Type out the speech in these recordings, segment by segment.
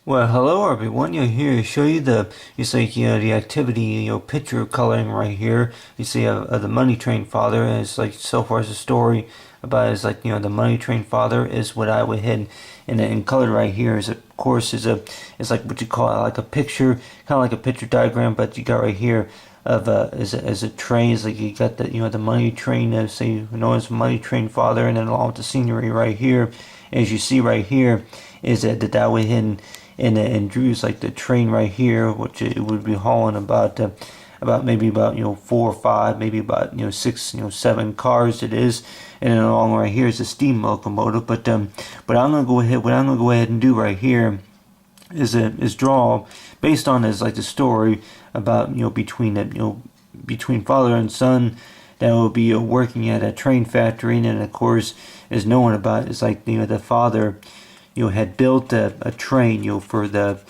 Well, hello everyone. Here to show you the activity, picture coloring right here. You see the Money Train Father, and it's like so far as a story about is like the Money Train Father is what I would hit and colored right here is of course is like what you call like a picture, kind of like a picture diagram, but you got right here of as a train. Is like you got the Money Train, say known as Money Train Father, and then along with the scenery right here, as you see right here, is that I would hit and Drew's like the train right here, which it would be hauling about maybe about 4 or 5, maybe about 6 7 cars it is, and then along right here is a steam locomotive. But I'm gonna go ahead. What I'm gonna go ahead and do right here is draw based on is like the story about between father and son that will be working at a train factory, and then of course is knowing about is like the father had built a train, for the,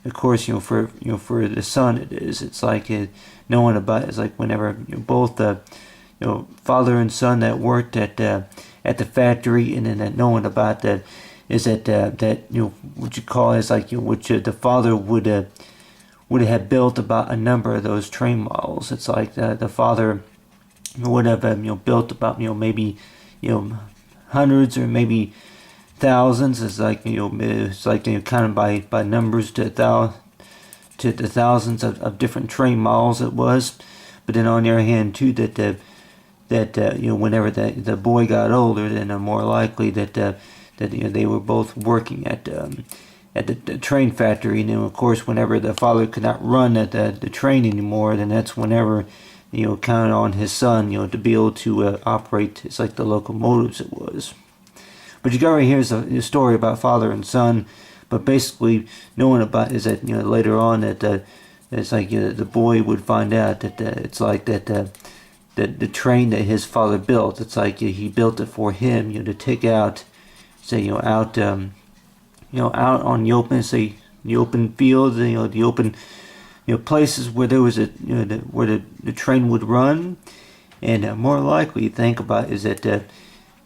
of course, for the son it is. It's like knowing about it's like whenever both the, father and son that worked at the factory, and then that knowing about that is that what you call is like which the father would have built about a number of those train models. It's like the father would have built about maybe hundreds or maybe thousands. Is like it's like kind of by numbers to the thousands of different train models it was. But then on the other hand too that whenever the boy got older, then more likely that they were both working at the train factory. And then of course whenever the father could not run at the train anymore, then that's whenever counted on his son to be able to operate. It's like the locomotives it was. But you got right here is a story about father and son. But basically, knowing about is that later on that it's like the boy would find out that it's like that the train that his father built. It's like he built it for him, to take out, say out out on the open, say the open fields, the open places where there was where the train would run. And more likely, think about is that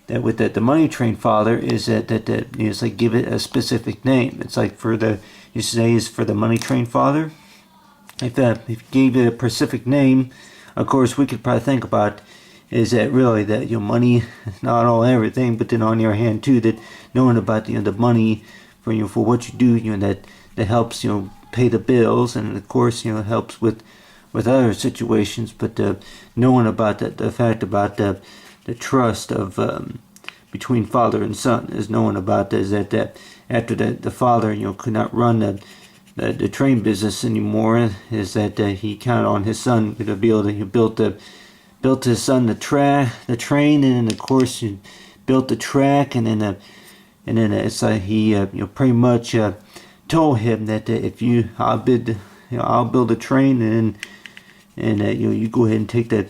with the Money Train Father is that it's like give it a specific name. It's like for the you say is for the Money Train Father. If you gave it a specific name, of course we could probably think about is that really that money is not all everything, but then on your hand too that knowing about the money for what you do that helps pay the bills, and of course helps with other situations, but knowing about the fact about the trust of between father and son is knowing about is that after the father could not run the train business anymore, is that he counted on his son to be able to built his son the train, and then of course he built the track, and then it's like he pretty much told him that if I'll build a train, and you go ahead and take the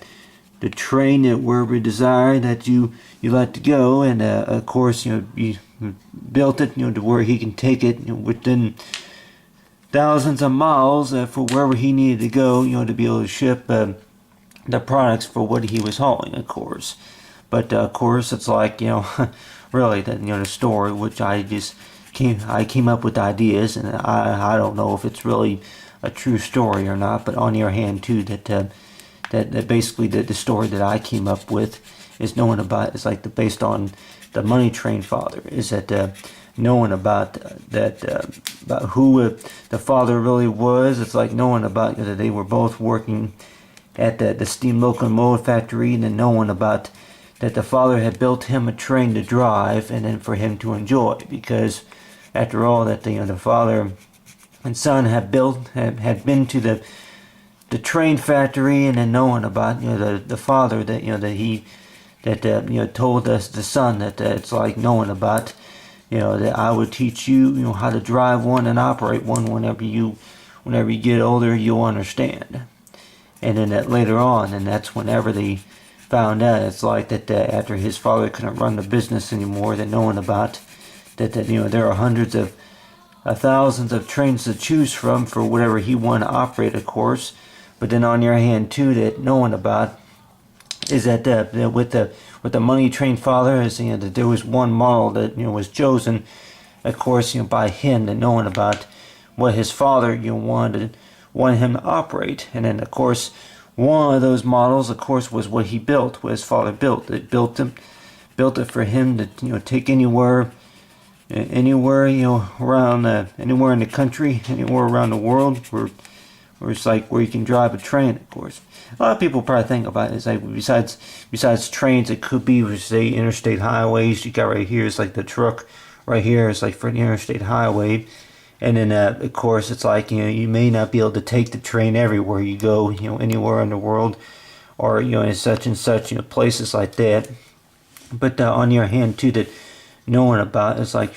train at wherever you desire that you like to go, and of course you built it to where he can take it within thousands of miles for wherever he needed to go to be able to ship the products for what he was hauling, of course. But of course it's like really that the story which I came up with ideas, and I don't know if it's really a true story or not. But on the other hand too that basically the story that I came up with is knowing about is like based on the Money Train Father, is that knowing about about who the father really was. It's like knowing about that they were both working at the steam locomotive factory, and then knowing about that the father had built him a train to drive and then for him to enjoy, because after all that the father and son had been to the train factory, and then knowing about the father that that told us the son that it's like knowing about that I would teach you how to drive one and operate one whenever you get older, you'll understand. And then that later on, and that's whenever they found out it's like that after his father couldn't run the business anymore, that knowing about that there are hundreds of thousands of trains to choose from for whatever he wanted to operate, of course. But then on the other hand too that knowing about is that with the Money Train Father is that there was one model that was chosen, of course, by him, and knowing about what his father, wanted him to operate. And then, of course, one of those models, of course, was what he built, what his father built. It built it for him to, take anywhere, around, anywhere in the country, anywhere around the world, where it's like where you can drive a train, of course. A lot of people probably think about it, it's like besides trains, it could be, say, interstate highways. You got right here, it's like the truck right here, it's like for an interstate highway. And then, of course, it's like, you may not be able to take the train everywhere you go, anywhere in the world, or, in such and such, places like that. But on the other hand, too, that knowing about it's like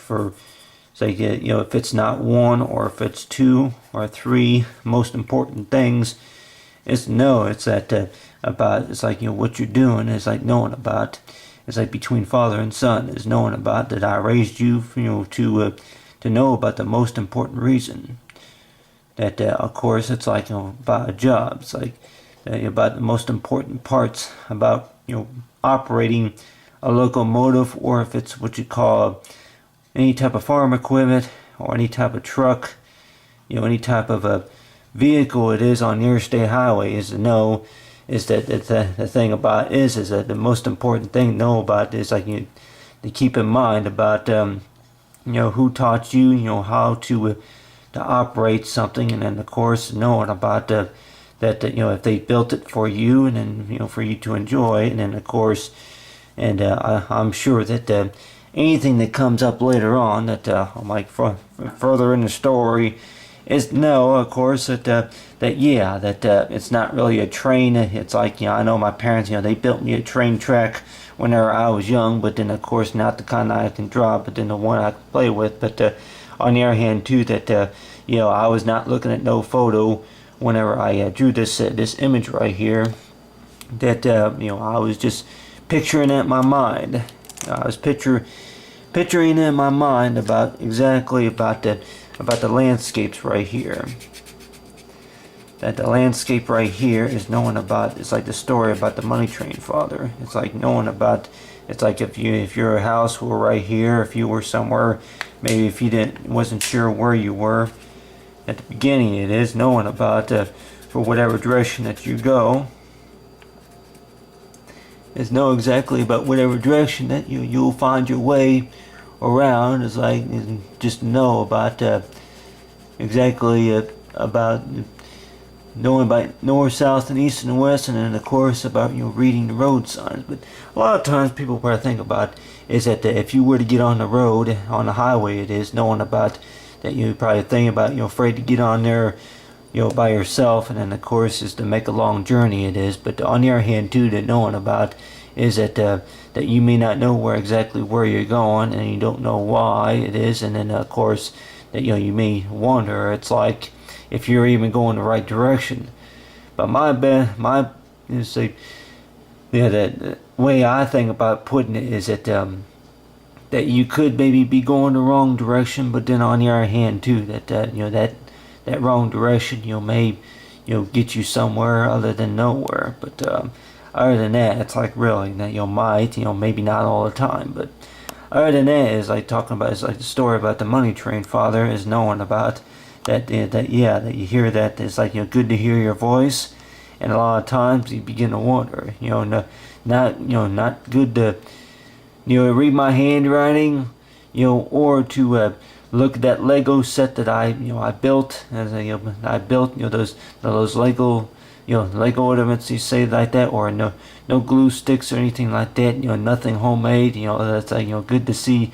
if it's not one or if it's two or three most important things, it's that about, it's like, what you're doing is like knowing about, it's like between father and son, is knowing about that I raised you, to know about the most important reason. That, of course, it's like, about a job. It's like about the most important parts about, operating a locomotive, or if it's what you call any type of farm equipment or any type of truck, any type of a vehicle it is on the interstate highway, is to know is that the thing about is that the most important thing to know about is like to keep in mind about who taught you how to operate something, and then of course knowing about that if they built it for you, and then for you to enjoy, and then of course, and I'm sure that anything that comes up later on that like further in the story is of course that it's not really a train. It's like, I know my parents, they built me a train track whenever I was young, but then of course not the kind I can draw, but then the one I can play with. But on the other hand too, that I was not looking at no photo whenever I drew this image right here. That I was just picturing it in my mind. I was picturing it in my mind about exactly about the landscapes right here. That the landscape right here is knowing about, it's like the story about the money train father. It's like knowing about, it's like if your house were right here, if you were somewhere, maybe if you wasn't sure where you were at the beginning, it is knowing about for whatever direction that you go, is know exactly about whatever direction that you'll find your way around. Is like just know about exactly about knowing about north, south, and east and west, and then of course about reading the road signs. But a lot of times people probably think about is that if you were to get on the road, on the highway, it is knowing about that you probably think about afraid to get on there by yourself, and then of course is to make a long journey it is. But on the other hand too, that knowing about is that that you may not know exactly where you're going, and you don't know why it is, and then of course that you may wonder, it's like if you're even going the right direction. But the way I think about putting it is that that you could maybe be going the wrong direction, but then on the other hand too, that that wrong direction may get you somewhere other than nowhere. But other than that, it's like really that might maybe not all the time, but other than that is like talking about, it's like the story about the money train father, is knowing about that that you hear that it's like good to hear your voice, and a lot of times you begin to wonder, not good to read my handwriting, or to look at that Lego set that I built, as I built those Lego Lego ornaments, you say like that, or no glue sticks or anything like that, nothing homemade. That's like good to see,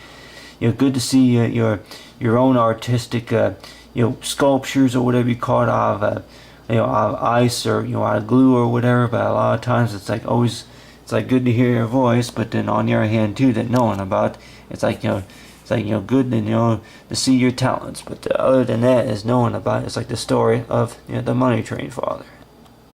good to see your own artistic sculptures or whatever you call it out of out of ice, or out of glue or whatever. But a lot of times it's like always, it's like good to hear your voice, but then on the other hand too, that knowing about, it's like it's like good to to see your talents. But other than that is knowing about, it's like the story of the money train father.